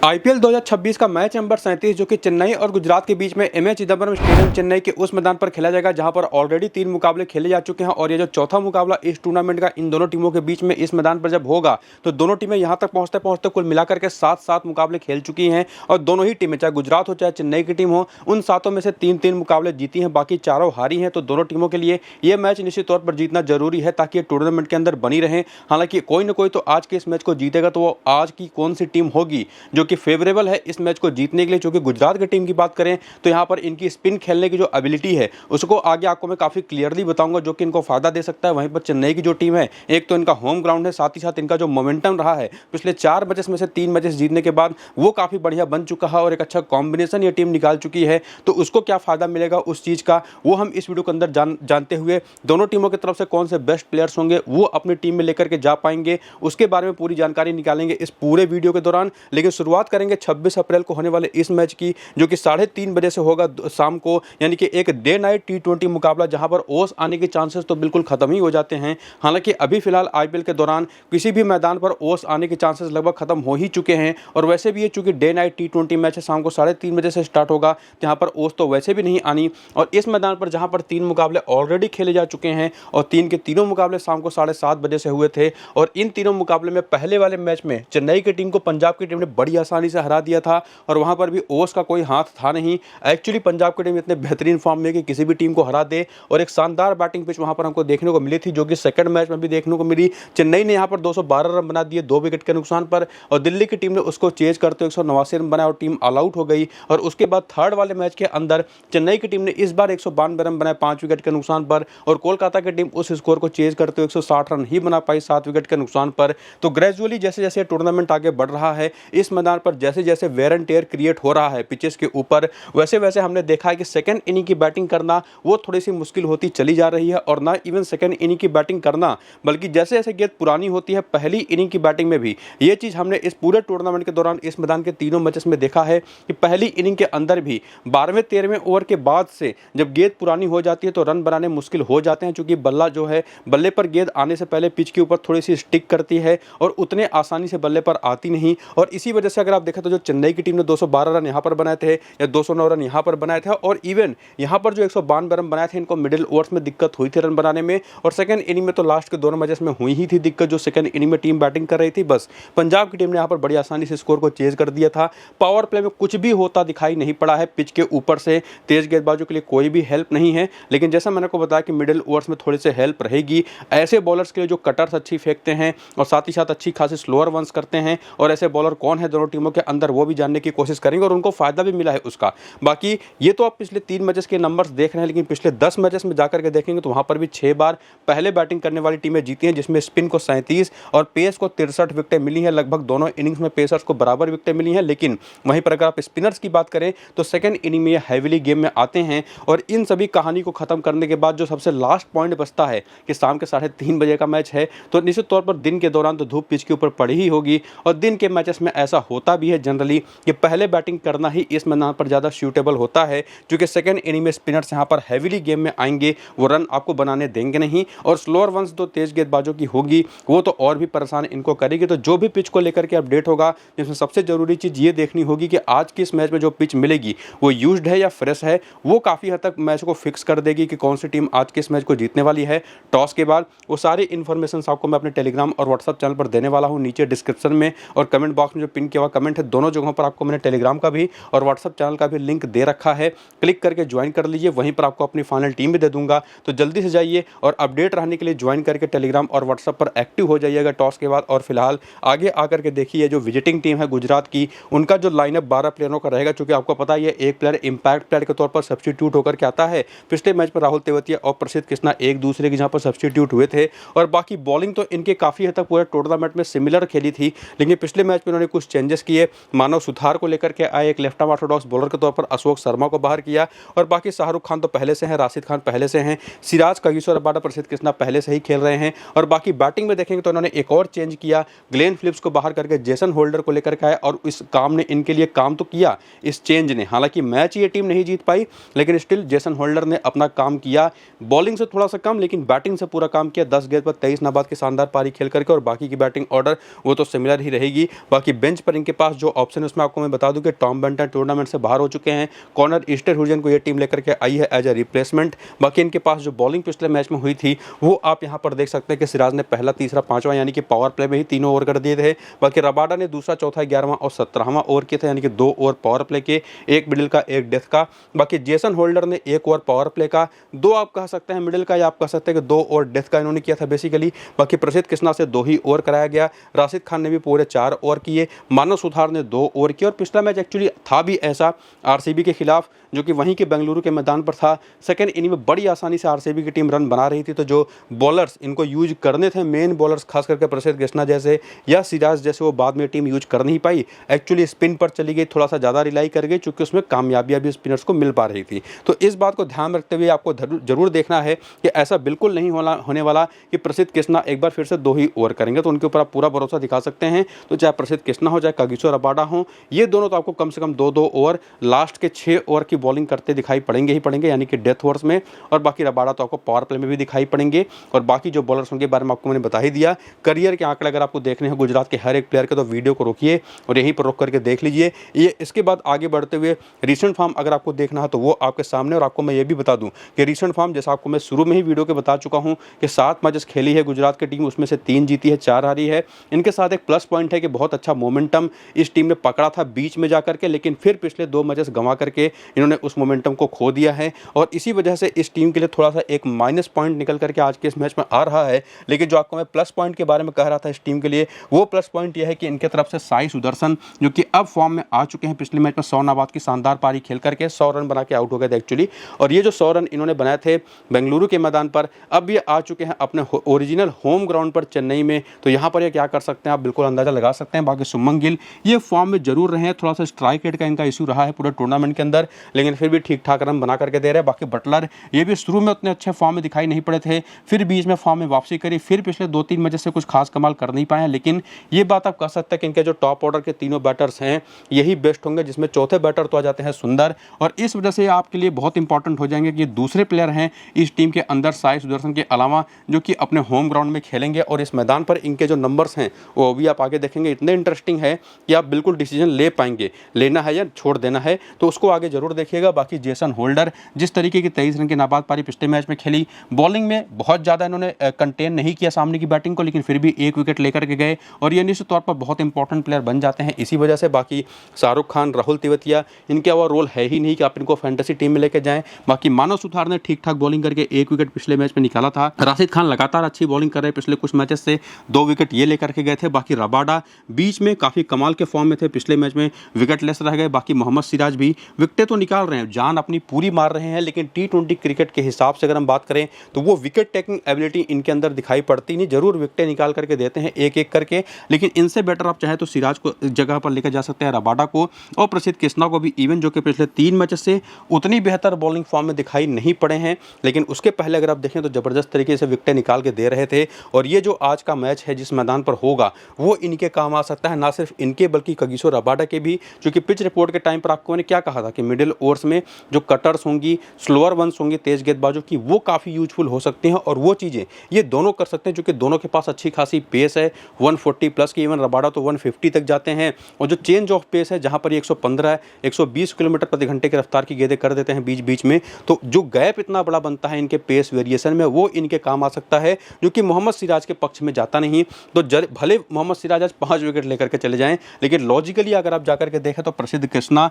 IPL 2026 का match number 37 जो कि चेन्नई और गुजरात के बीच में एमए चिदंबरम स्टेडियम चेन्नई के उस मैदान पर खेला जाएगा जहां पर ऑलरेडी 3 मुकाबले खेले जा चुके हैं और ये जो चौथा मुकाबला इस टूर्नामेंट का इन दोनों टीमों के बीच में इस मैदान पर जब होगा तो दोनों टीमें यहां तक पहुंचते पहुंचते कुल मिलाकर के 7 मुकाबले खेल चुकी हैं और दोनों ही टीमें चाहे गुजरात हो चाहे चेन्नई की टीम हो उन 7 में से 3 मुकाबले जीती हैं, बाकी चारों हारी हैं। तो दोनों टीमों के लिए यह मैच निश्चित तौर पर जीतना जरूरी है ताकि ये टूर्नामेंट के अंदर बनी रहे। हालांकि कोई ना कोई तो आज के इस मैच को जीतेगा, तो वो आज की कौन सी टीम होगी जो कि फेवरेबल है इस मैच को जीतने के लिए। क्योंकि गुजरात की टीम की बात करें तो यहां पर इनकी स्पिन खेलने की जो एबिलिटी है उसको आगे आपको मैं काफी क्लियरली बताऊंगा जो कि इनको फायदा दे सकता है। वहीं पर चेन्नई की जो टीम है, एक तो इनका होम ग्राउंड है, साथ ही साथ इनका जो मोमेंटम रहा है पिछले 4 मैचेस में से 3 मैचेस जीतने के बाद वो काफी बढ़िया बन चुका है और एक अच्छा कॉम्बिनेशन ये टीम निकाल चुकी है। तो उसको क्या फायदा मिलेगा उस चीज का वो हम इस वीडियो के अंदर जानते हुए दोनों टीमों की तरफ से कौन से बेस्ट प्लेयर्स होंगे वो अपनी टीम में लेकर के जा पाएंगे, उसके बारे में पूरी जानकारी निकालेंगे इस पूरे वीडियो के दौरान। लेकिन शुरुआत करेंगे 26 अप्रैल को होने वाले इस मैच की जो कि 3:30 बजे से होगा शाम को, यानी कि एक डे नाइट T20 मुकाबला जहां पर ओस आने के चांसेस तो बिल्कुल खत्म ही हो जाते हैं। हालांकि अभी फिलहाल आईपीएल के दौरान किसी भी मैदान पर ओस आने के चांसेस लगभग खत्म हो ही चुके हैं और वैसे भी ये चूंकि डे नाइट T20 मैच है, शाम को 3:30 बजे से स्टार्ट होगा, जहां पर ओस तो वैसे भी नहीं आनी। और इस मैदान पर जहां पर 3 मुकाबले ऑलरेडी खेले जा चुके हैं और 3 के तीनों मुकाबले शाम को 7:30 बजे से हुए थे और इन तीनों मुकाबले में पहले वाले मैच में चेन्नई की टीम को पंजाब की टीम ने बड़ी आसानी से हरा दिया था और वहां पर भी ओस का कोई हाथ था नहीं। एक्चुअली पंजाब की टीम इतने बेहतरीन फॉर्म में कि किसी भी टीम को हरा दे और एक शानदार बैटिंग पिच वहां पर हमको देखने को मिली थी जो कि सेकंड मैच में भी देखने को मिली। चेन्नई ने यहां पर 212 रन बना दिए 2 विकेट के नुकसान पर और दिल्ली की टीम ने उसको चेज करते हुए 189 रन बनाए और टीम ऑल आउट हो गई। और उसके बाद थर्ड वाले मैच के अंदर चेन्नई की टीम ने इस बार 192 रन बनाए 5 विकेट के नुकसान पर और कोलकाता की टीम उस स्कोर को चेज करते हुए 160 रन ही बना पाई 7 विकेट के नुकसान पर। तो ग्रेजुअली जैसे जैसे टूर्नामेंट आगे बढ़ रहा है इस मैदान पर जैसे जैसे वेयर एंड टेयर क्रिएट हो रहा है पिचेस के ऊपर, वैसे वैसे हमने देखा है कि सेकंड इनिंग की बैटिंग करना वो थोड़ी सी मुश्किल होती चली जा रही है और ना इवन सेकंड इनिंग की बैटिंग करना, बल्कि जैसे जैसे गेंद पुरानी होती है पहली इनिंग की बैटिंग में भी ये चीज हमने इस पूरे टूर्नामेंट के दौरान इस मैदान के तीनों मैचेस में देखा है कि पहली इनिंग के अंदर भी 12वें 13वें ओवर के बाद से जब गेंद पुरानी हो जाती है तो रन बनाने मुश्किल हो जाते हैं, क्योंकि बल्ला जो है बल्ले पर गेंद आने से पहले पिच के ऊपर थोड़ी सी स्टिक करती है और उतने आसानी से बल्ले पर आती नहीं। और इसी वजह से अगर आप देखें तो जो चेन्नई की टीम ने 212 रन यहां पर बनाए थे या 209 रन यहां पर बनाए थे और इवन यहां पर जो 192 रन बनाए थे इनको मिडिल ओवर्स में दिक्कत हुई थी रन बनाने में और सेकंड इनिंग में तो लास्ट के दोनों मैचेस में हुई ही थी दिक्कत जो सेकंड इनिंग में टीम बैटिंग कर रही थी। बस पंजाब की टीम ने यहां पर बड़ी आसानी से स्कोर को चेज कर दिया था। पावर प्ले में कुछ भी होता दिखाई नहीं पड़ा है, पिच के ऊपर से तेज गेंदबाजों के लिए कोई भी हेल्प नहीं है। लेकिन जैसा मैंने को बताया कि मिडिल ओवर्स में थोड़ी से हेल्प रहेगी ऐसे बॉलर्स के लिए जो कटर्स अच्छी फेंकते हैं और साथ ही साथ अच्छी खासी स्लोअर वंस करते हैं। और ऐसे बॉलर कौन है दोनों टीमों के अंदर वो भी जानने की कोशिश करेंगे और उनको फायदा भी मिला है उसका। बाकी ये तो आप पिछले 3 मैचेस के नंबर्स देख रहे हैं, लेकिन पिछले 10 मैचेस में जाकर के देखेंगे तो वहां पर भी 6 बार पहले बैटिंग करने वाली टीमें जीती हैं, जिसमें स्पिन को 37 और पेस को 63 विकेटें मिली हैं। लगभग दोनों इनिंग्स में पेसर्स को बराबर विकेटें मिली हैं। लेकिन वहीं पर अगर आप स्पिनर्स की बात करें तो सेकंड इनिंग में ये हैविली गेम में आते हैं और इन सभी कहानी को खत्म करने के बाद जो सबसे लास्ट पॉइंट बचता है कि शाम के 3:30 बजे का मैच है, तो निश्चित तौर पर दिन के दौरान तो धूप पिच के ऊपर पड़ी ही होगी और दिन के मैचेस में ऐसा होता भी है जनरली कि पहले बैटिंग करना ही इस मैदान पर ज़्यादा सूटेबल होता है, क्योंकि सेकंड इनिंग में स्पिनर्स यहाँ पर हैविली गेम में आएंगे, वो रन आपको बनाने देंगे नहीं और स्लोअर वंस तो तेज गेंदबाजों की होगी वो तो और भी परेशान इनको करेगी। तो जो भी पिच को लेकर के अपडेट होगा जिसमें सबसे जरूरी चीज़ ये देखनी होगी कि आज की इस मैच में जो पिच मिलेगी वो यूज्ड है या फ्रेश है, वो काफ़ी हद तक मैच को फिक्स कर देगी कि कौन सी टीम आज के इस मैच को जीतने वाली है। टॉस के बाद वो सारी इन्फॉर्मेशन आपको मैं अपने टेलीग्राम और व्हाट्सअप चैनल पर देने वाला हूँ। नीचे डिस्क्रिप्शन में और कमेंट बॉक्स में जो पिन किया हुआ कमेंट है दोनों जगहों पर आपको मैंने टेलीग्राम का भी और व्हाट्सअप चैनल का भी लिंक दे रखा है, क्लिक करके ज्वाइन कर लीजिए। वहीं पर आपको अपनी फाइनल टीम भी दे दूंगा, तो जल्दी से जाइए और अपडेट रहने के लिए ज्वाइन करके टेलीग्राम और व्हाट्सअप पर एक्टिव हो जाइएगा टॉस के बाद। और फिलहाल आगे आकर के देखिए जो विजिटिंग टीम है गुजरात की, उनका जो लाइनअप 12 प्लेयरों का रहेगा, क्योंकि आपको पता है एक प्लेयर इंपैक्ट प्लेयर के तौर पर सब्स्टिट्यूट होकर के आता है। पिछले मैच पर राहुल तेवतिया और प्रसिद्ध कृष्णा एक दूसरे के जहां पर सब्स्टिट्यूट हुए थे और बाकी बॉलिंग तो इनके काफ़ी हद तक पूरे टूर्नामेंट में सिमिलर खेली थी, लेकिन पिछले मैच में उन्होंने कुछ चेंजेस किए। मानव सुधार को लेकर के आए, एक लेफ्ट आर्म ऑर्थोडॉक्स बॉलर के तौर पर अशोक शर्मा को बाहर किया और बाकी शाहरुख खान तो पहले से हैं, राशिद खान पहले से हैं, सिराज कागिसो रबाडा प्रसिद्ध कृष्णा पहले से ही खेल रहे हैं। और बाकी बैटिंग में देखेंगे तो उन्होंने एक और चेंज किया, ग्लेन फिलिप्स को बाहर करके जेसन होल्डर को लेकर के आए और इस काम ने इनके लिए काम तो किया इस चेंज ने। हालांकि मैच ये टीम नहीं जीत पाई, लेकिन स्टिल जेसन होल्डर ने अपना काम किया, बॉलिंग से थोड़ा सा कम लेकिन बैटिंग से पूरा काम किया। 10 गेंद पर 23 नाबाद की शानदार पारी खेल करके और बाकी की बैटिंग ऑर्डर वो तो सिमिलर ही रहेगी। बाकी बेंच पर इनके इनके पास जो ऑप्शन है उसमें आपको मैं बता दूं कि टॉम बेंटन टूर्नामेंट से बाहर हो चुके हैं। कॉनर ईस्टरहुइजन को ये टीम लेकर के आई है एज ए रिप्लेसमेंट। बाकी इनके पास जो बॉलिंग पिछले मैच में हुई थी वो आप यहाँ पर देख सकते हैं कि सिराज ने पहला, तीसरा, पांचवा यानी कि पावर प्ले में ही तीनों ओवर कर दिए थे। बाकी रबाडा ने दूसरा, चौथा, 11वां और 17वां ओवर किए थे, यानी कि 2 ओवर पावर प्ले के, 1 मिडिल का, 1 डेथ का। बाकी जेसन होल्डर ने 1 ओवर पावर प्ले का, 2 आप कह सकते हैं मिडिल का, या आप कह सकते हैं कि 2 ओवर डेथ का इन्होंने किया था बेसिकली। बाकी प्रसिद्ध कृष्णा से 2 ही ओवर कराया गया। राशिद खान ने भी पूरे 4 ओवर किए। मानव सुथार ने 2 ओवर किए। और पिछला मैच एक्चुअली था भी ऐसा आरसीबी के खिलाफ, जो कि वहीं के बेंगलुरु के मैदान पर था। सेकंड इनिंग में बड़ी आसानी से आरसीबी की टीम रन बना रही थी, तो जो बॉलर्स इनको यूज करने थे, मेन बॉलर्स खास करके प्रसिद्ध कृष्णा जैसे या सिराज जैसे, वो बाद में टीम यूज कर नहीं पाई। एक्चुअली स्पिन पर चली गई, थोड़ा सा ज़्यादा रिलाई कर गई, चूंकि उसमें कामयाबियां भी स्पिनर्स को मिल पा रही थी। तो इस बात को ध्यान रखते हुए आपको जरूर देखना है कि ऐसा बिल्कुल नहीं होने वाला कि प्रसिद्ध कृष्णा एक बार फिर से 2 ही ओवर करेंगे, तो उनके ऊपर आप पूरा भरोसा दिखा सकते हैं। तो चाहे प्रसिद्ध कृष्णा हो, चाहे कागिसो रबाडा हो, ये दोनों तो आपको कम से कम 2-2 ओवर लास्ट के 6 ओवर की बॉलिंग करते दिखाई पड़ेंगे ही पड़ेंगे, यानी कि डेथ ओवर्स में। और बाकी रबाडा तो आपको पावर प्ले में भी दिखाई पड़ेंगे। और बाकी जो बॉलर्स उनके बारे में आपको मैंने बता ही दिया। करियर के आंकड़े अगर आपको देखने हैं गुजरात के हर एक प्लेयर के, तो वीडियो को रोकिए और यहीं पर रोक करके देख लीजिए। ये इसके बाद आगे बढ़ते हुए रीसेंट फॉर्म अगर आपको देखना है तो वो आपके सामने। और आपको मैं ये भी बता दूं कि रीसेंट फॉर्म, जैसा आपको मैं शुरू में ही वीडियो के बता चुका हूं कि 7 मैचेस खेली है गुजरात की टीम, उसमें से 3 जीती है, 4 हारी है। इनके साथ एक प्लस पॉइंट है कि बहुत अच्छा मोमेंटम इस टीम ने पकड़ा था बीच में जाकर के, लेकिन फिर पिछले 2 मैचेस गंवा करके इन्होंने उस मोमेंटम को खो दिया है। और इसी वजह से इस टीम के लिए थोड़ा सा एक माइनस पॉइंट निकल करके आज के इस मैच में आ रहा है। लेकिन जो आपको मैं प्लस पॉइंट के बारे में कह रहा था इस टीम के लिए, वो प्लस पॉइंट यह है कि इनके तरफ से साई सुदर्शन, जो कि अब फॉर्म में आ चुके हैं, पिछले मैच में 100 नाबाद की शानदार पारी खेल करके 100 रन बना के आउट हो गए थे एक्चुअली। और ये जो 100 रन इन्होंने बनाए थे बेंगलुरु के मैदान पर, अब ये आ चुके हैं अपने ओरिजिनल होम ग्राउंड पर चेन्नई में। तो यहाँ पर ये क्या कर सकते हैं आप बिल्कुल अंदाजा लगा सकते हैं। बाकी शुभमन गिल ये फॉर्म में जरूर रहे हैं, थोड़ा सा स्ट्राइक रेट का इनका इशू रहा है पूरे टूर्नामेंट के अंदर, लेकिन फिर भी ठीक ठाक रन बना करके दे रहे हैं। बाकी बटलर ये भी शुरू में उतने अच्छे फॉर्म में दिखाई नहीं पड़े थे, फिर बीच में फॉर्म में वापसी करी, फिर पिछले 2-3 मैच से कुछ खास कमाल कर नहीं पाए हैं। लेकिन ये बात आप कह सकते हैं कि इनके जो टॉप ऑर्डर के तीनों बैटर्स हैं यही बेस्ट होंगे, जिसमें चौथे बैटर तो आ जाते हैं सुंदर। और इस वजह से आपके लिए बहुत इंपॉर्टेंट हो जाएंगे कि दूसरे प्लेयर हैं इस टीम के अंदर साई सुदर्शन के अलावा, जो कि अपने होम ग्राउंड में खेलेंगे। और इस मैदान पर इनके जो नंबर्स हैं वो भी आप आगे देखेंगे, इतने इंटरेस्टिंग है कि आप बिल्कुल डिसीजन ले पाएंगे, लेना है या छोड़ देना है, तो उसको आगे जरूर देखिएगा। बाकी जेसन होल्डर जिस तरीके की 23 रन की नाबाद पारी पिछले मैच में खेली, बॉलिंग में बहुत ज़्यादा इन्होंने कंटेन नहीं किया सामने की बैटिंग को, लेकिन फिर भी 1 विकेट लेकर के गए और ये निश्चित तौर पर बहुत इंपॉर्टेंट प्लेयर बन जाते हैं इसी वजह से। बाकी शाहरुख खान, राहुल तिवतिया, इनके वो रोल है ही नहीं कि आप इनको फैंटेसी टीम में लेके जाएं। बाकी मानव सुथार ने ठीक ठाक बॉलिंग करके 1 विकेट पिछले मैच में निकाला था। राशिद खान लगातार अच्छी बॉलिंग कर रहे पिछले कुछ मैचेस से, 2 विकेट ये लेकर के गए थे। बाकी रबाडा बीच में काफी कमाल के फॉर्म में थे, पिछले मैच में विकेट लेस रह गए। बाकी मोहम्मद सिराज भी विकेटें तो निकाल रहे हैं, जान अपनी पूरी मार रहे हैं, लेकिन T20 क्रिकेट के हिसाब से अगर हम बात करें तो वो विकेट टेकिंग एबिलिटी इनके अंदर दिखाई पड़ती नहीं। जरूर विकेटें निकाल करके देते हैं एक एक करके, लेकिन इनसे बेटर आप चाहे तो सिराज को जगह पर लेकर जा सकते हैं, रबाडा को और प्रसिद्ध कृष्णा को भी, इवन जो कि पिछले 3 मैचेस से उतनी बेहतर बॉलिंग फॉर्म में दिखाई नहीं पड़े हैं, लेकिन उसके पहले अगर आप देखें तो जबरदस्त तरीके से विकेटें निकाल के दे रहे थे। और ये जो आज का मैच है जिस मैदान पर होगा वो इनके काम आ सकता है, ना सिर्फ इनके बल्कि कागिसो रबाडा के भी, क्योंकि पिच रिपोर्ट के टाइम पर आपको मैंने क्या कहा था कि मिडिल ओवर्स में जो कटर्स होंगी, स्लोअर वंस होंगी तेज गेंदबाजों की, वो काफ़ी यूजफुल हो सकती हैं। और वो चीज़ें ये दोनों कर सकते हैं, क्योंकि दोनों के पास अच्छी खासी पेस है, 140 प्लस की, इवन रबाडा तो 150 तक जाते हैं। और जो चेंज ऑफ पेस है जहाँ पर 115 120 किलोमीटर प्रति घंटे की रफ्तार की गेंदें कर देते हैं बीच बीच में, तो जो गैप इतना बड़ा बनता है इनके पेस वेरिएशन में, वो इनके काम आ सकता है, जो कि मोहम्मद सिराज के पक्ष में जाता नहीं। तो भले मोहम्मद सिराज आज 5 विकेट लेकर के चले जाएं, लेकिन लॉजिकली अगर आप जाकर के देखें तो प्रसिद्ध कृष्णा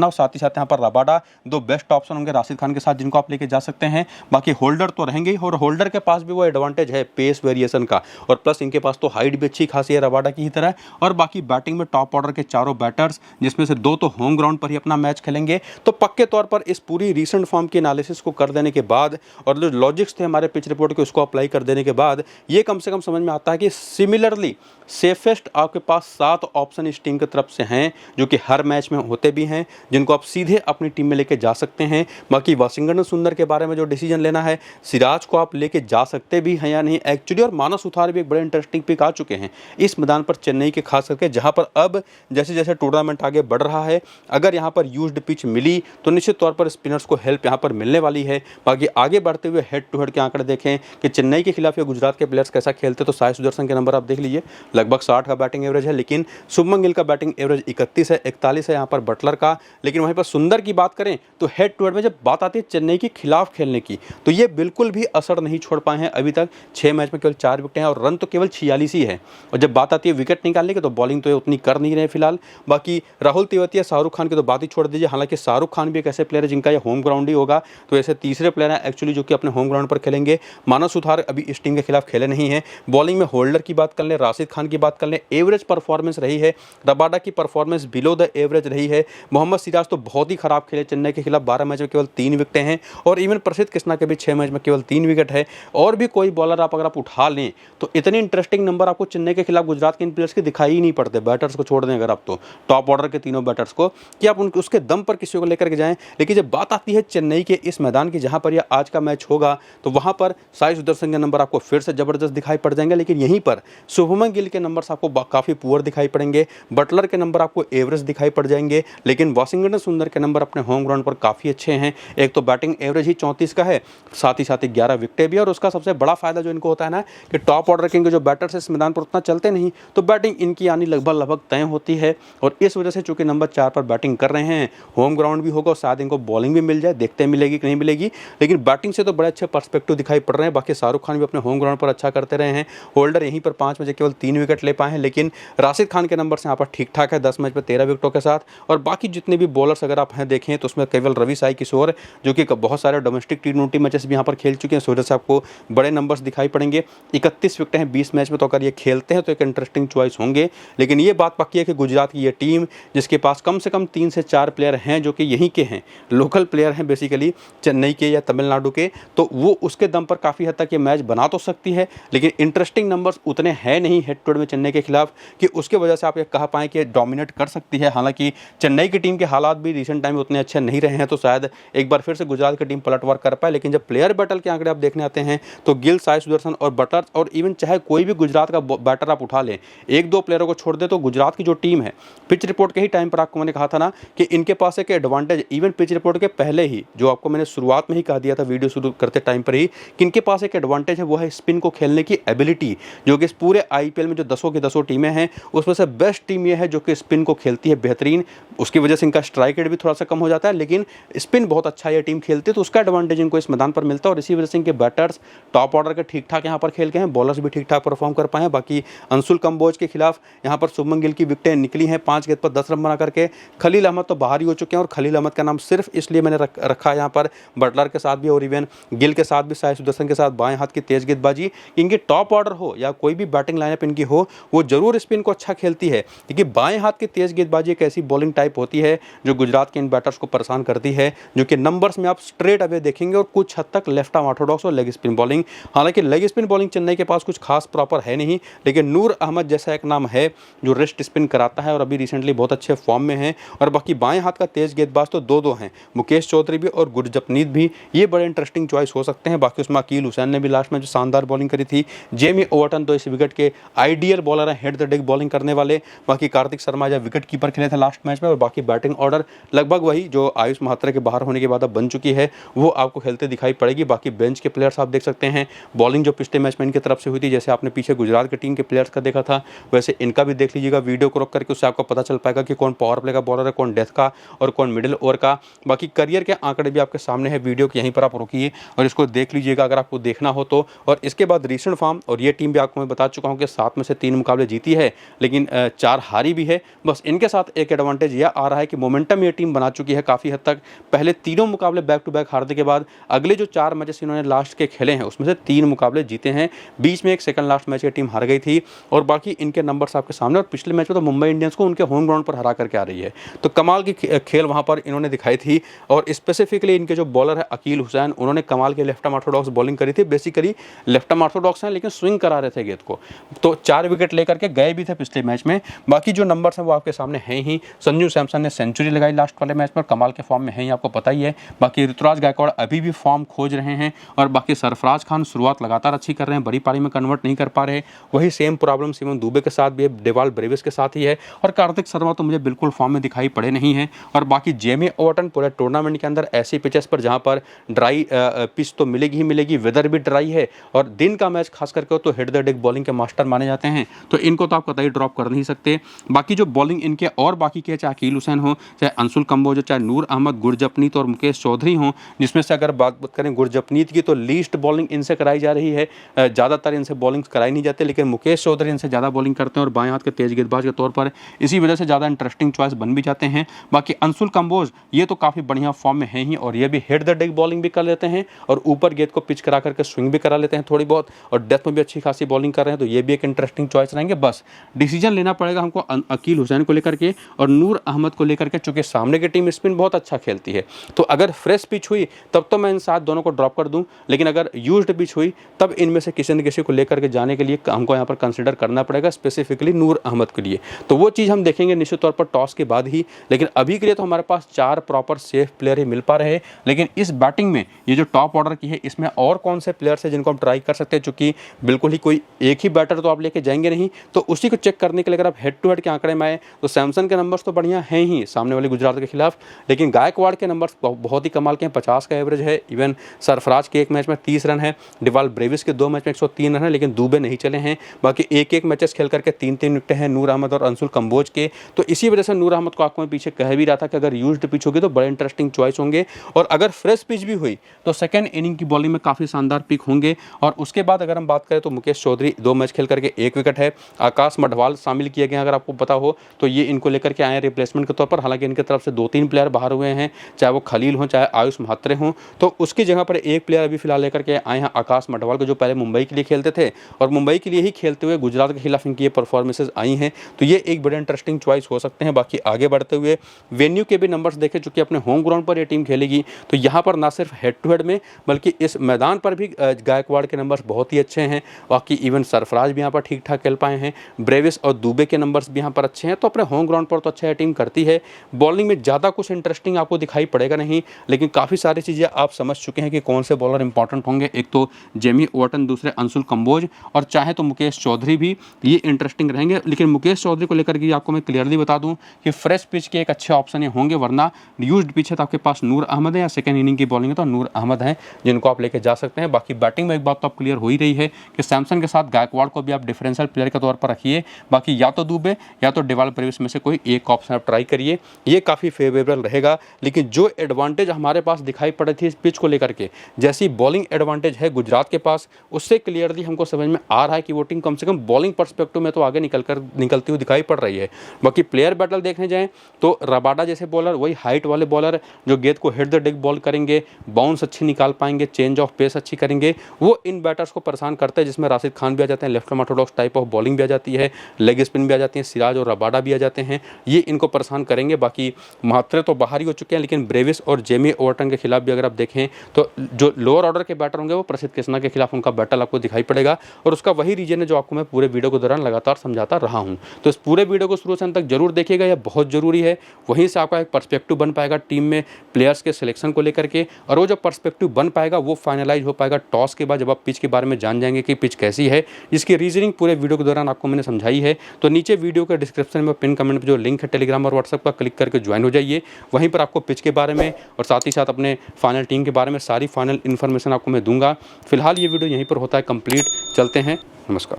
और साथ ही साथ यहाँ पर रबाडा 2 बेस्ट ऑप्शन होंगे राशिद खान के साथ, जिनको आप लेके जा सकते हैं। बाकी होल्डर तो रहेंगे ही, और होल्डर के पास भी वो एडवांटेज है पेस वेरिएशन का, और प्लस इनके पास तो हाइट भी अच्छी खासी है रबाडा की ही तरह। और बाकी बैटिंग में टॉप ऑर्डर के चारों बैटर्स, जिसमें से 2 तो होम ग्राउंड पर ही अपना मैच खेलेंगे। तो पक्के तौर पर इस पूरी रीसेंट फॉर्म की एनालिसिस को कर देने के बाद और जो लॉजिक्स थे हमारे पिच रिपोर्ट के, उसको अप्लाई कर देने के बाद ये कम से कम समझ में आता है कि सिमिलरली सेफेस्ट आपके पास 7 ऑप्शन इस टीम की तरफ से हैं, जो कि हर मैच में होते भी हैं, जिनको आप सीधे अपनी टीम में लेके जा सकते हैं। बाकी वाशिंगटन सुंदर के बारे में जो डिसीजन लेना है, सिराज को आप लेके जा सकते भी हैं या नहीं एक्चुअली। और मानव सुथार भी एक बड़े इंटरेस्टिंग पिक आ चुके हैं इस मैदान पर चेन्नई के, खास करके जहां पर अब जैसे जैसे टूर्नामेंट आगे बढ़ रहा है, अगर यहां पर यूज्ड पिच मिली तो निश्चित तौर पर स्पिनर्स को हेल्प यहां पर मिलने वाली है। बाकी आगे बढ़ते हुए हेड टू हेड के आंकड़े देखें कि चेन्नई के खिलाफ या गुजरात के प्लेयर्स कैसा खेलते, तो साई सुदर्शन के नंबर आप देख लीजिए, लगभग 60 का बैटिंग बैटिंग एवरेज है, लेकिन शुभमन गिल का बैटिंग एवरेज 31 है, 41 है यहाँ पर बटलर का। लेकिन वहीं पर सुंदर की बात करें तो हेड टू हेड में जब बात आती है चेन्नई के खिलाफ खेलने की, तो ये बिल्कुल भी असर नहीं छोड़ पाए हैं अभी तक। 6 मैच में केवल 4 विकेट हैं और रन तो केवल 46 ही है। और जब बात आती है विकेट निकालने की तो बॉलिंग तो ये उतनी कर नहीं रहे फिलहाल। बाकी राहुल तेवतिया, शाहरुख खान की तो बात ही छोड़ दीजिए। हालांकि शाहरुख खान भी एक ऐसे प्लेयर है जिनका ये होम ग्राउंड ही होगा, तो ऐसे तीसरे प्लेयर हैं एक्चुअली जो कि अपने होम ग्राउंड पर खेलेंगे। मानव सुथार अभी इस टीम के खिलाफ खेले नहीं है। बॉलिंग में होल्डर की बात कर लें, राशिद खान की बात कर लें, एवरेज परफॉर्मेंस रही है। रबाडा की परफॉर्मेंस बिलो द एवरेज रही है। मोहम्मद सिराज तो बहुत ही खराब खेले चेन्नई के खिलाफ, 12 मैच में केवल 3 विकेटें हैं। और इवन प्रसिद्ध कृष्णा के भी 6 मैच में केवल 3 विकेट है। और भी कोई बॉलर अगर आप उठा लें तो इतने इंटरेस्टिंग नंबर आपको चेन्नई के खिलाफ गुजरात के इन प्लेयर्स के दिखाई ही नहीं पड़ते। बैटर्स को छोड़ दें अगर आप, तो टॉप ऑर्डर के तीनों बैटर्स को, कि आप उसके दम पर किसी को लेकर के जाएं। लेकिन जब बात आती है चेन्नई के इस मैदान की जहां पर यह आज का मैच होगा, तो वहां पर साई सुदर्शन के नंबर आपको फिर से जबरदस्त दिखाई पड़ जाएंगे। लेकिन यहीं पर शुभमन गिल के नंबर्स आपको काफी पुअर दिखाई पड़ेंगे। बटलर के नंबर आपको एवरेज दिखाई पड़ जाएंगे। लेकिन वाशिंगटन सुंदर के नंबर अपने होम ग्राउंड पर काफी अच्छे हैं। एक तो बैटिंग एवरेज ही 34 का है, साथ ही 11 विकेटें भी। और उसका सबसे बड़ा फायदा जो इनको होता है ना, कि टॉप ऑर्डर के जो बैटर्स इस मैदान पर उतना चलते नहीं, तो बैटिंग इनकी आनी लगभग तय होती है। और इस वजह से चूंकि नंबर 4 पर बैटिंग कर रहे हैं, होम ग्राउंड भी होगा और शायद इनको बॉलिंग भी मिल जाए, देखते हैं मिलेगी कि नहीं मिलेगी। लेकिन बैटिंग से तो बड़े अच्छे पर्सपेक्टिव दिखाई पड़ रहे हैं। बाकी शाहरुख खान भी अपने होम ग्राउंड पर अच्छा करते रहे हैं। होल्डर यहीं पर 5 मैच केवल 3 विकेट ले पाए हैं। लेकिन राशिद खान के नंबर से यहाँ पर ठीक ठाक है, 10 मैच में 13 विकेटों के साथ। और बाकी जितने भी बॉलर्स अगर आप हैं देखें तो उसमें केवल रवि साई किशोर, जो कि बहुत सारे डोमेस्टिक T20 मैचेस भी यहाँ पर खेल चुके हैं, इस वजह से आपको बड़े नंबर्स दिखाई पड़ेंगे। 31 विकेट हैं 20 मैच में, तो अगर ये खेलते हैं तो एक इंटरेस्टिंग चॉइस होंगे। लेकिन ये बात पक्की है कि गुजरात की ये टीम, जिसके पास कम से कम 3 से 4 प्लेयर हैं जो कि यहीं के हैं, लोकल प्लेयर हैं बेसिकली चेन्नई के या तमिलनाडु के, तो वो उसके दम पर काफ़ी हद तक ये मैच बना तो सकती है। लेकिन इंटरेस्टिंग नंबर्स उतने हैं नहीं हेड टू हेड में चेन्नई के खिलाफ कि उसके वजह से आप ये कह पाएँ कि डोमिनेट कर सकती है। हालांकि चेन्नई की टीम के हालात भी रिसेंट टाइम में उतने अच्छे नहीं रहे हैं, तो शायद एक बार फिर से गुजरात की टीम पलटवार कर पाए। लेकिन जब प्लेयर बैटल के आंकड़े आप देखने आते हैं तो गिल, साई सुदर्शन और बटलर, और इवन चाहे कोई भी गुजरात का बैटर आप उठा लें, 1-2 प्लेयरों को छोड़ दे, तो गुजरात की जो टीम है, पिच रिपोर्ट के ही टाइम पर आपको मैंने कहा था ना कि इनके पास एक एडवांटेज, इवन पिच रिपोर्ट के पहले ही, जो आपको मैंने शुरुआत में ही कह दिया था वीडियो शुरू करते टाइम पर ही, कि इनके पास एक एडवांटेज है, वो है स्पिन को खेलने की एबिलिटी, जो कि इस पूरे IPL में जो 10 की 10 टीमें हैं उसमें से बेस्ट टीम ये है जो कि स्पिन को खेलती है बेहतरीन। उसकी वजह से इनका स्ट्राइक रेट भी थोड़ा सा कम हो जाता है, लेकिन स्पिन बहुत अच्छा ये टीम खेलती है, तो उसका एडवांटेज इनको इस मैदान पर मिलता है। और इसी वजह से इनके बैटर्स टॉप ऑर्डर के ठीक ठाक यहाँ पर खेल गए हैं, बॉलर्स भी ठीक ठाक परफॉर्म कर पाए हैं। बाकी अंशुल कंबोज के खिलाफ यहाँ पर शुभमन गिल की विकेटें निकली हैं 5 गेंद पर 10 रन बना करके। खलील अहमद तो बाहर ही हो चुके हैं, और खलील अहमद का नाम सिर्फ इसलिए मैंने रखा है यहाँ पर बटलर के साथ भी और इवन गिल के साथ भी, साई सुदर्शन के साथ, बाएं हाथ की तेज गेंदबाजी, इनकी टॉप ऑर्डर हो या कोई भी बैटिंग लाइनअप इनकी हो, वो जरूर स्पिन को अच्छा खेलती है। क्योंकि बाएं हाथ की तेज गेंदबाजी एक ऐसी बॉलिंग टाइप होती है जो गुजरात के इन बैटर्स को परेशान करती है, जो कि नंबर्स में आप स्ट्रेट अवे देखेंगे। और कुछ हद तक लेफ्ट आर्म ऑर्थोडॉक्स और लेग स्पिन बॉलिंग, हालांकि लेग स्पिन बॉलिंग चेन्नई के पास कुछ खास प्रॉपर है नहीं, लेकिन नूर अहमद जैसा एक नाम है जो रिस्ट स्पिन कराता है और अभी रिसेंटली बहुत अच्छे फॉर्म में है। और बाकी बाएं हाथ का तेज गेंदबाज तो 2 हैं, मुकेश चौधरी भी और गुरजपनीत भी, ये बड़े इंटरेस्टिंग चॉइस हो सकते हैं। बाकी उसमें अकील हुसैन ने भी लास्ट में जो शानदार बॉलिंग करी थी। जेमी ओवरटन तो इस विकेट के आइडियल बॉलर हैं, हेड द डेक बॉलिंग करने वाले। बाकी कार्तिक शर्मा जो विकेट कीपर खेले थे लास्ट मैच में, और बाकी बैटिंग ऑर्डर लगभग वही जो आयुष महात्रा के बाहर होने के बाद अब बन चुकी है, वो आपको खेलते दिखाई पड़ेगी। बाकी बेंच के प्लेयर्स आप देख सकते हैं, बॉलिंग जो पिछले मैच में इनकी तरफ से हुई थी, जैसे आपने पीछे गुजरात की टीम के प्लेयर्स का देखा था, वैसे इनका भी देख लीजिएगा वीडियो को रोक करके, उससे आपको पता चल पाएगा कि कौन पावर प्ले का बॉलर है, कौन डेथ का और कौन मिडिल ओवर का। बाकी करियर के आंकड़े भी आपके सामने है, वीडियो को यहीं पर आप रोकिए और इसको देख लीजिएगा अगर आपको देखना हो तो। और इसके बाद रीसेंट फॉर्म, और ये टीम भी आपको मैं बता चुका हूँ कि 7 में से 3 मुकाबले जीती है, लेकिन 4 हारी भी है। बस इनके साथ एक एडवांटेज यह आ रहा है कि मोमेंटम ये टीम बना चुकी है काफ़ी हद तक। पहले तीनों मुकाबले बैक टू बैक हारने के बाद अगले जो 4 मैचेस इन्होंने लास्ट के खेले हैं उसमें से 3 मुकाबले जीते हैं। बीच में एक सेकंड लास्ट मैच की टीम हार गई थी, और बाकी इनके नंबर्स आपके सामने। और पिछले मैच में तो मुंबई इंडियंस को उनके होम ग्राउंड पर हरा करके आ रही है, तो कमाल की खेल वहाँ पर इन्होंने दिखाई थी। और स्पेसिफिकली इनके जो बॉलर है अकील हुसैन, उन्होंने कमाल के लेफ्ट आर्म ऑर्थोडॉक्स बॉलिंग करी थी। बेसिकली लेफ्ट आर्म ऑर्थोडॉक्स हैं लेकिन स्विंग करा रहे थे गेंद को, तो 4 विकेट लेकर के गए भी थे पिछले मैच में। बाकी जो नंबर्स हैं वो आपके सामने हैं ही। संजू सैमसन ने सेंचुरी लगाई लास्ट वाले मैच में, कमाल के फॉर्म में है, आपको पता ही है। बाकी ऋतुराज गायकवाड़ अभी भी फॉर्म खोज रहे हैं, और बाकी सरफराज खान शुरुआत लगातार अच्छी कर रहे हैं, बड़ी पारी में कन्वर्ट नहीं कर पा रहे। वही सेम प्रॉब्लम शिवम दुबे के साथ भी है, डेवाल ब्रेविस के साथ ही है, और कार्तिक शर्मा तो मुझे बिल्कुल फॉर्म में दिखाई पड़े नहीं है। और बाकी जेमी ओवरटन पूरे टूर्नामेंट के अंदर ऐसी पिचेस पर जहां पर ड्राई पिच तो मिलेगी ही मिलेगी, वेदर भी ड्राई है और दिन का मैच खास करके तो हेड द डेक बॉलिंग के मास्टर माने जाते हैं, तो इनको इनको तो आप कतई ड्रॉप कर नहीं सकते। बाकी जो बॉलिंग इनके और बाकी के, चाहे अकील हुसैन हो, चाहे अंशुल कंबोज हो, चाहे नूर अहमद, गुरजपनीत और मुकेश चौधरी हों, जिसमें से अगर बात करें गुरजपनीत की तो लीस्ट बॉलिंग इनसे कराई जा रही है, ज़्यादातर इनसे बॉलिंग कराई नहीं जाती, लेकिन मुकेश चौधरी इनसे ज़्यादा बॉलिंग करते हैं और बाएं हाथ के तेज गेंदबाज के तौर पर इसी वजह से ज़्यादा इंटरेस्टिंग चॉइस बन भी जाते हैं। बाकी अंशुल कंबोज ये तो काफ़ी बढ़िया फॉर्म में है ही, और ये भी हेड द डेक बॉलिंग भी कर लेते हैं और ऊपर गेंद को पिच करा करके स्विंग भी करा लेते हैं थोड़ी बहुत, और डेथ में भी अच्छी खासी बॉलिंग कर रहे हैं, तो ये भी एक इंटरेस्टिंग चॉइस रहेंगे। बस डिसीजन लेना पड़ेगा हमको अकील हुसैन को लेकर के और नूर अहमद को लेकर के, चूंकि सामने की टीम स्पिन बहुत अच्छा खेलती है, तो अगर फ्रेश पिच हुई तब तो मैं इन साथ दोनों को ड्रॉप कर दूं, लेकिन अगर यूज्ड पिच हुई तब इनमें से किसी न किसी को लेकर के जाने के लिए हमको यहाँ पर कंसिडर करना पड़ेगा, स्पेसिफिकली नूर अहमद के लिए। तो वो चीज़ हम देखेंगे निश्चित तौर पर टॉस के बाद ही, लेकिन अभी के लिए तो हमारे पास 4 प्रॉपर सेफ प्लेयर ही मिल पा रहे हैं। लेकिन इस बैटिंग में ये जो टॉप ऑर्डर की है, इसमें और कौन से प्लेयर्स हैं जिनको हम ट्राई कर सकते हैं, चूंकि बिल्कुल ही कोई एक ही बैटर तो आप लेके जाएंगे नहीं, तो उसी को चेक करने के लिए अगर आप हेड टू हेड के आंकड़े में आए तो सैमसन के नंबर्स तो बढ़िया हैं ही सामने वाले गुजरात के खिलाफ, लेकिन गायकवाड़ के नंबर्स बहुत ही कमाल के हैं, 50 का एवरेज है। इवन सरफराज के एक मैच में 30 रन है, डिवाल ब्रेविस के 2 मैच में 103 रन है, लेकिन दुबे नहीं चले हैं। बाकी एक मैचेस खेल करके 3-3 विकेट हैं नूर अहमद और अंशुल कंबोज के, तो इसी वजह से नूर अहमद को आपको मैं पीछे कह भी रहा था कि अगर यूज्ड पिच होगी तो बड़े इंटरेस्टिंग चॉइस होंगे, और अगर फ्रेश पिच भी हुई तो सेकंड इनिंग की बॉलिंग में काफ़ी शानदार पिक होंगे। और उसके बाद अगर हम बात करें तो मुकेश चौधरी 2 मैच खेल करके 1 विकेट है, आकाश मडवाल शामिल किए गए, अगर आपको पता हो तो ये इनको लेकर के आए हैं रिप्लेसमेंट के तौर पर, हालांकि इनकी तरफ से 2-3 प्लेयर बाहर हुए हैं, चाहे वो खलील हों चाहे आयुष महात्रे हों, तो उसकी जगह पर एक प्लेयर अभी फिलहाल लेकर के आए हैं आकाश मडवाल को, जो पहले मुंबई के लिए खेलते थे और मुंबई के लिए ही खेलते हुए गुजरात के खिलाफ इनकी ये परफॉर्मेंसेज आई हैं, तो ये एक बड़े इंटरेस्टिंग चॉइस हो सकते हैं। बाकी आगे बढ़ते हुए वेन्यू के भी नंबर्स देखें, चूंकि अपने होम ग्राउंड पर ये टीम खेलेगी, तो यहाँ पर ना सिर्फ हेड टू हेड में बल्कि इस मैदान पर भी गायकवाड़ के नंबर्स बहुत ही अच्छे हैं। बाकी इवन सरफराज भी यहाँ पर ठीक ठाक खेल पाए हैं, ब्रेविस और दुबे के नंबर्स भी यहाँ पर अच्छे हैं, तो अपने होम ग्राउंड पर तो अच्छा टीम करती है। बॉलिंग में ज़्यादा कुछ इंटरेस्टिंग आपको दिखाई पड़ेगा नहीं, लेकिन काफ़ी सारी चीज़ें आप समझ चुके हैं कि कौन से बॉलर इंपॉर्टेंट होंगे। एक तो जेमी ओवर्टन, दूसरे अंशुल कंबोज, और चाहे तो मुकेश चौधरी भी, ये इंटरेस्टिंग रहेंगे। लेकिन मुकेश चौधरी को लेकर के आपको मैं क्लियरली बता दूं कि फ्रेश पिच के एक अच्छे ऑप्शन ये होंगे, वरना यूज्ड पिच है तो आपके पास नूर अहमद है, या सेकंड इनिंग की बॉलिंग है तो नूर अहमद हैं जिनको आप लेके जा सकते हैं। बाकी बैटिंग में एक बात तो आप क्लियर हो ही रही है कि सैमसन के साथ गायकवाड़ को भी आप डिफरेंशियल प्लेयर के तौर पर रखिए, बाकी या तो दुबे या तो डिवाल ब्रेविस में से कोई एक ऑप्शन आप ट्राई करिए, ये काफ़ी फेवरेबल रहेगा। लेकिन जो एडवांटेज हमारे पास दिखाई पड़ी थी इस पिच को लेकर के, जैसी बॉलिंग एडवांटेज है गुजरात के पास, उससे क्लियरली हमको समझ में आ रहा है कि वो टीम कम से कम बॉलिंग पर्सपेक्टिव में तो आगे निकलती हुई दिखाई पड़ रही है। बाकी प्लेयर बैटल देखने जाएं तो रबाडा जैसे बॉलर, वही हाइट वाले बॉलर जो गेंद को हिट द डेक बॉल करेंगे, बाउंस अच्छी निकाल पाएंगे, चेंज ऑफ पेस अच्छी करेंगे, वो इन बैटर्स को परेशान करते हैं, जिसमें राशिद खान भी आ जाते हैं, left Orthodox type of bowling भी आ जाती है, लेग स्पिन भी आ जाती है, सिराज और रबाडा भी आ जाते हैं, ये इनको परेशान करेंगे। बाकी महात्रे तो बाहर ही हो चुके हैं, लेकिन ब्रेविस और जेमी ओवर्टन के खिलाफ भी अगर आप देखें तो जो लोअर ऑर्डर के बैटर होंगे वो प्रसिद्ध कृष्णा के खिलाफ उनका बैटल आपको दिखाई पड़ेगा, और उसका वही रीजन है जो आपको मैं पूरे वीडियो के दौरान लगातार समझाता रहा हूं। तो इस पूरे वीडियो को शुरू से अंत तक जरूर देखिएगा, यह बहुत जरूरी है, वहीं से आपका एक पर्सपेक्टिव बन पाएगा टीम में प्लेयर्स के सिलेक्शन को लेकर के, और वो जो पर्सपेक्टिव बन पाएगा वो फाइनलाइज हो पाएगा टॉस के बाद, जब आप पिच के बारे में जान जाएंगे कि पिच कैसी है, जिसकी रीजनिंग पूरे वीडियो के दौरान आपको मैंने समझाई है। तो नीचे वीडियो के डिस्क्रिप्शन में पिन कमेंट पर जो लिंक है टेलीग्राम और व्हाट्सएप का, क्लिक करके ज्वाइन हो जाइए, वहीं पर आपको पिच के बारे में और साथ ही साथ अपने फाइनल टीम के बारे में सारी फाइनल इन्फॉर्मेशन आपको मैं दूंगा। फिलहाल ये वीडियो यहीं पर होता है कंप्लीट, चलते हैं, नमस्कार।